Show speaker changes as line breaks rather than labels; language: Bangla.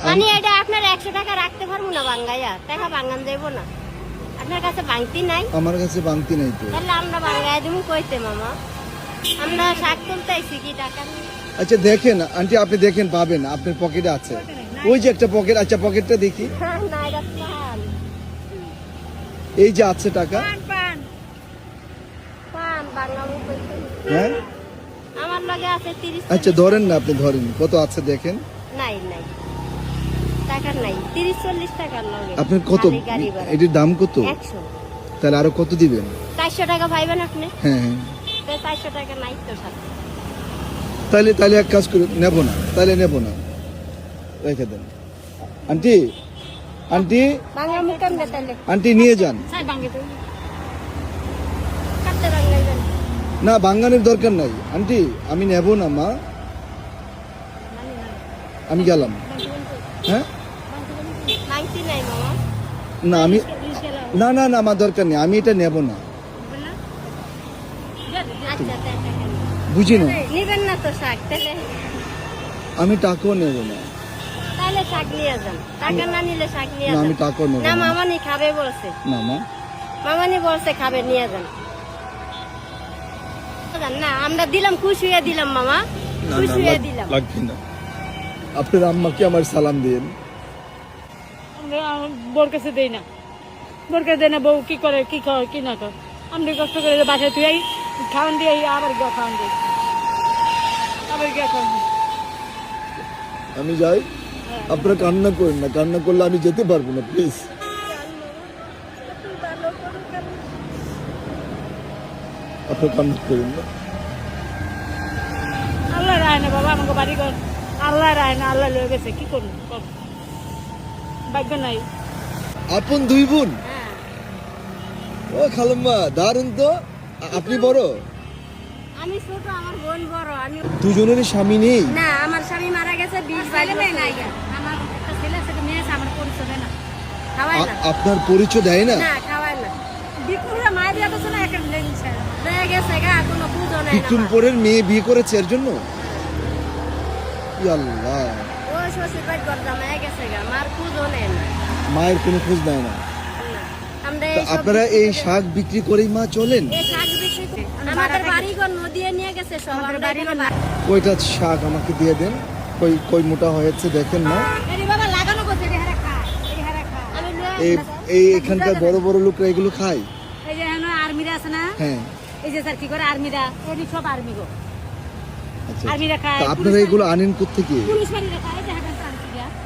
মানে এটা আপনার 100 টাকা রাখতে পারবো না বাঙ্গাইয়া, টাকা বাঙ্গান যাইবো না। আপনার কাছে বাংতি নাই?
আমার কাছে বাংতি নাই তো।
তাহলে আমরা বাঙ্গাইয়া দিমু কইতে মামা, আমরা শাক তুলতে আইছি কি টাকা নেই।
আচ্ছা দেখেন আন্টি, আপনি দেখেন পাবেন, আপনার পকেটে আছে ওই যে একটা পকেট। আচ্ছা পকেটটা দেখি,
না এটা পান
এই যে আছে টাকা।
পান পান বাঙ্গাবো কইতে।
হ্যাঁ
আমার লগে আছে 30।
আচ্ছা ধরেন না, আপনি ধরেন কত আছে দেখেন।
নাই নাই টাকা নাই, 30-40 টাকার লগে।
আপনার কত,
খালি গাড়ি ভাড়া।
এটির দাম কত?
100।
তাহলে আরো কত দিবেন?
400 টাকা পাইবেন আপনি?
হ্যাঁ হ্যাঁ,
তো 400 টাকা নাই তো সাথে।
তাহলে এক কাজ করে নেবো না, তাহলে নেবো না, রেখে দেন। আন্টি আন্টি
বাঙ্গামু কেমনে তাহলে?
আন্টি নিয়ে যান।
সাই বাঙ্গে তো কাটতে বাঙ্গাইবেন।
না বাঙ্গানোর দরকার নাই আন্টি, আমি নেবো না মা, আমি গেলাম। হ্যাঁ
বাংতি নাই মামা।
না আমি, না না না আমার দরকার নেই, আমি এটা নেবো না।
আচ্ছা টাকা
বুঝি না,
নিবেন না তো শাক? তাহলে
আমি টাকাও নেবো না।
তাহলে শাক নিয়ে যান, টাকা না নিলে শাক নিয়ে
না
যান।
আমি টাকাও নেবো
না
না।
মামানি খাবে বলছে,
না মা,
মামানি বলছে খাবে, নিয়ে যান। না আমরা দিলাম, খুশি হয়ে দিলাম মামা,
না
খুশি
না
হয়ে দিলাম।
লাগবে না। আপনার আম্মাকে আমার সালাম দিন।
বোর কাছে দেই না, বোর কাছে দেয় না। বউ কি করে, কি খাওয়া কি না খাওয়া, আমি কষ্ট করে বাসায় তুই খাওয়ান দিয়ে আবার গিয়ে খাওয়ান দিই, আবার গিয়ে খাওয়ান দিই।
আমি যাই, আপনারা কান্না করেন না, কান্না করলে আমি যেতে পারবো না, প্লিজ। আপনারা কান্না করেন না।
আল্লাহ রায় না বাবা, আমাকে বাড়ি ঘর আল্লাহ রায় না, আল্লাহ লয়ে গেছে, কি করুন ভাগ্য নাই।
আপন দুই বোন?
হ্যাঁ
ও খালাম্মা দারুন তো। আপনি বড়?
আমি ছোট, আমার বোন বড়। আমি
দুজনেরই স্বামী নেই?
না, আমার স্বামী মারা গেছে 20-22 বছর আগে।
আমার একটা ছেলে আছে, মেয়ে আছে, আমার পরিচয় দেয় না,
খাওয়ায় না,
আপনার পরিচয় দেয় না?
না খাওয়ায় না।
বিকুরা মায়ের বিয়ে করছে না, একটা লেগেছে
রয়ে গেছে গা, কোনো পুজো নাই না।
বিক্রমপুরের মেয়ে বিয়ে করেছে এর জন্য? ই আল্লাহ,
ও শ্বশুর বাড়ি গর্দা মায়া গেছে গা, মার পুজো নেয় না।
মায়ের কোনো খোঁজ নেয় না।
না। আমরা
তা
এইসব
আপনারা এই শাক বিক্রি করেই মা চলেন?
এই শাক বিক্রি করি। আমাদের বাড়িঘর নদিয়ে নিয়ে গেছে সব। আমরা এখানে
কয়টা শাক আমাকে দিয়ে দেন, কই মোটা হয়েছে দেখেন না।
এরি বাবা লাগানো করছে, এরি হারা খা, এরি হারা খা।
আমি
এই এই এখানকার বড় বড় লোকরা এগুলো খায়?
এই যে এখন আর্মিরা আছে না,
হ্যাঁ
এই যে স্যার কি করে আর্মিরা, এরি সব আর্মি গো,
আচ্ছা।
আর্মিরা খায়।
তা আপনারা এগুলো আনেন কোত্থেকে?
পুলিশ বাড়িরা খায়, এই যে